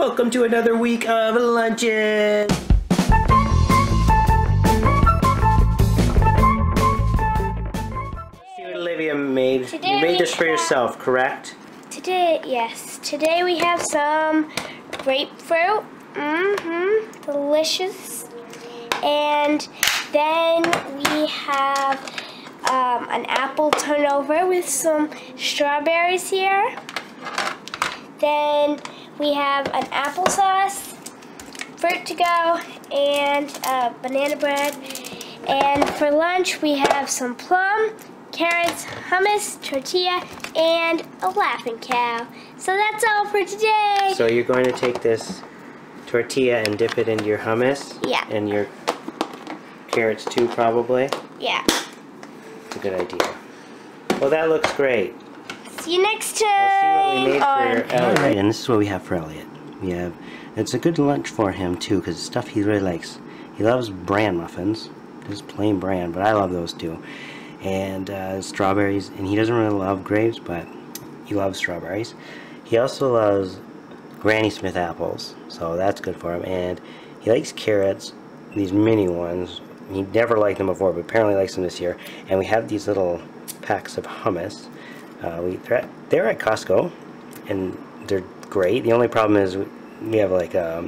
Welcome to another week of lunches. See what Olivia made. You made this for yourself, correct? Today, yes. Today we have some grapefruit. Delicious. And then we have an apple turnover with some strawberries here. Then we have an applesauce, fruit to go, and banana bread. And for lunch we have some plum, carrots, hummus, tortilla, and a laughing cow. So that's all for today. So you're going to take this tortilla and dip it into your hummus? Yeah. And your carrots too, probably? Yeah. It's a good idea. Well, that looks great. See you next time. Let's see what we made for Elliot. Alright, and this is what we have for Elliot. It's a good lunch for him too, because it's stuff he really likes. He loves bran muffins, just plain bran, but I love those too. And strawberries, and he doesn't really love grapes, but he loves strawberries. He also loves Granny Smith apples, so that's good for him. And he likes carrots, these mini ones. He never liked them before, but apparently likes them this year. And we have these little packs of hummus. They're at Costco, and they're great. The only problem is we have like a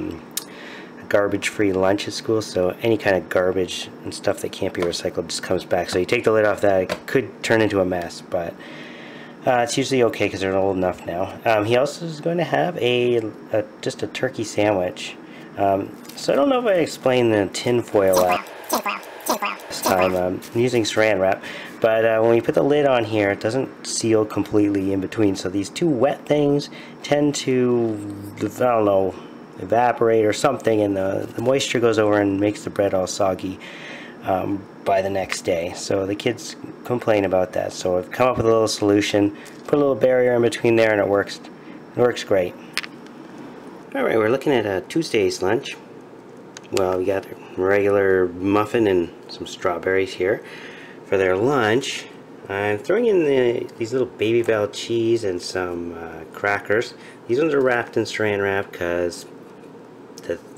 garbage-free lunch at school, so any kind of garbage and stuff that can't be recycled just comes back. So you take the lid off that, it could turn into a mess, but it's usually okay because they're old enough now. He also is going to have just a turkey sandwich. So I don't know if I explained the tin foil wrap this time. I'm using saran wrap, but when we put the lid on here, it doesn't seal completely in between. So these two wet things tend to, I don't know, evaporate or something, and the moisture goes over and makes the bread all soggy by the next day. So the kids complain about that. So I've come up with a little solution, put a little barrier in between there, and it works. It works great. Alright, we're looking at Tuesday's lunch. Well, we got a regular muffin and some strawberries here for their lunch. I'm throwing in these little Baby Bell cheese and some crackers. These ones are wrapped in saran wrap because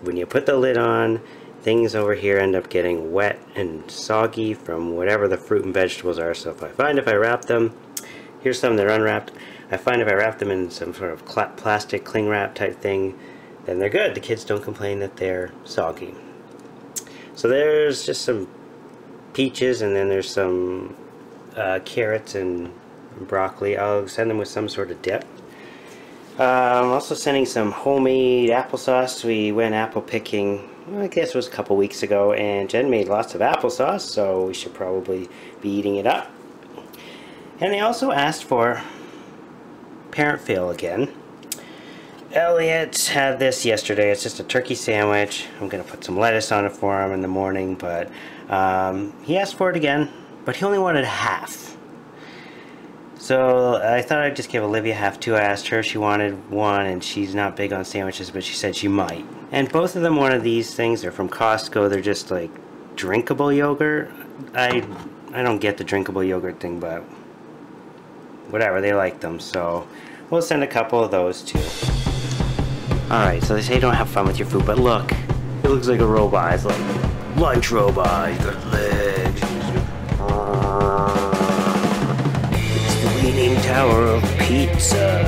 when you put the lid on, things over here end up getting wet and soggy from whatever the fruit and vegetables are. So if I wrap them, here's some that are unwrapped. I find if I wrap them in some sort of plastic cling wrap type thing, then they're good. The kids don't complain that they're soggy. So there's just some peaches, and then there's some carrots and broccoli. I'll send them with some sort of dip. I'm also sending some homemade applesauce. We went apple picking, well, I guess it was a couple weeks ago, and Jen made lots of applesauce, so we should probably be eating it up. And they also asked for parent fail again. Elliot had this yesterday. It's just a turkey sandwich. I'm going to put some lettuce on it for him in the morning, but he asked for it again, but he only wanted half. So I thought I'd just give Olivia half too. I asked her if she wanted one, and she's not big on sandwiches, but she said she might. And both of them wanted these things. They're from Costco. They're just like drinkable yogurt. I don't get the drinkable yogurt thing, but whatever, they like them, so we'll send a couple of those too. Alright, so they say don't have fun with your food, but look, it looks like a robot. It's like lunch robot. He's got legs. It's the Leaning Tower of Pizza.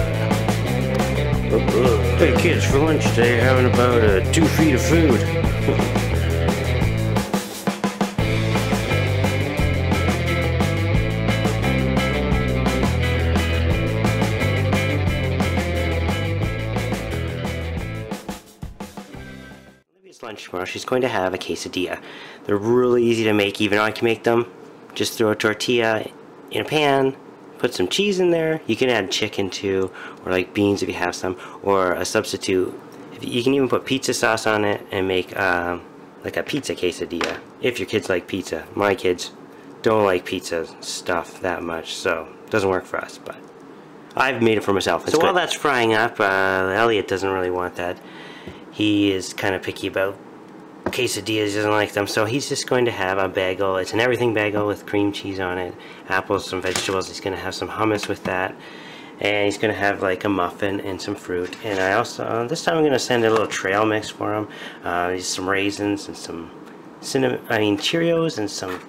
Hey kids, for lunch today, having about 2 feet of food. Lunch tomorrow, she's going to have a quesadilla. They're really easy to make, even though I can make them. Just throw a tortilla in a pan, put some cheese in there. You can add chicken too, or like beans if you have some, or a substitute. You can even put pizza sauce on it and make like a pizza quesadilla, if your kids like pizza. My kids don't like pizza stuff that much, so it doesn't work for us, but I've made it for myself. So while that's frying up, Elliot doesn't really want that. He is kind of picky about quesadillas, he doesn't like them, so he's just going to have a bagel. It's an everything bagel with cream cheese on it, apples, some vegetables. He's going to have some hummus with that, And he's going to have like a muffin and some fruit. And I also, this time I'm going to send a little trail mix for him. Some raisins and some Cheerios and some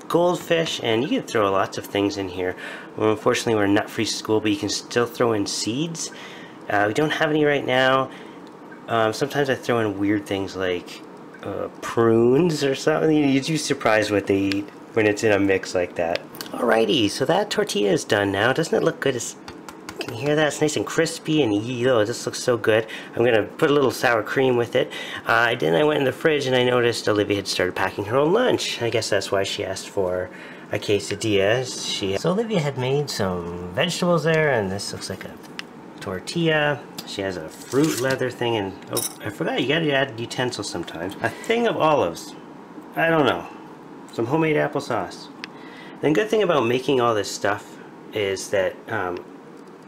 goldfish. And you can throw lots of things in here. Well, unfortunately, we're a nut-free school, but you can still throw in seeds. We don't have any right now. Sometimes I throw in weird things like prunes or something. You'd be surprised what they eat when it's in a mix like that. Alrighty, so that tortilla is done now. Doesn't it look good? Can you hear that? It's nice and crispy, and oh, this looks so good. I'm going to put a little sour cream with it. Then I went in the fridge and I noticed Olivia had started packing her own lunch. I guess that's why she asked for a quesadilla. So Olivia had made some vegetables there, and this looks like a tortilla. She has a fruit leather thing, and oh, I forgot, you gotta add utensils sometimes. A thing of olives. I don't know. Some homemade applesauce. The good thing about making all this stuff is that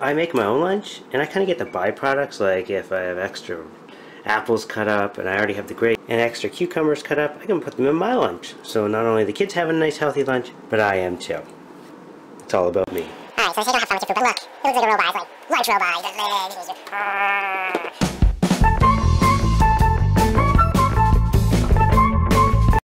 I make my own lunch, and I kind of get the byproducts, like if I have extra apples cut up, and I already have the grate, and extra cucumbers cut up, I can put them in my lunch. So not only the kids have a nice healthy lunch, but I am too. It's all about me. Alright, so I say don't have fun with your food, but look, it looks like a robot. It's like, lunch robot.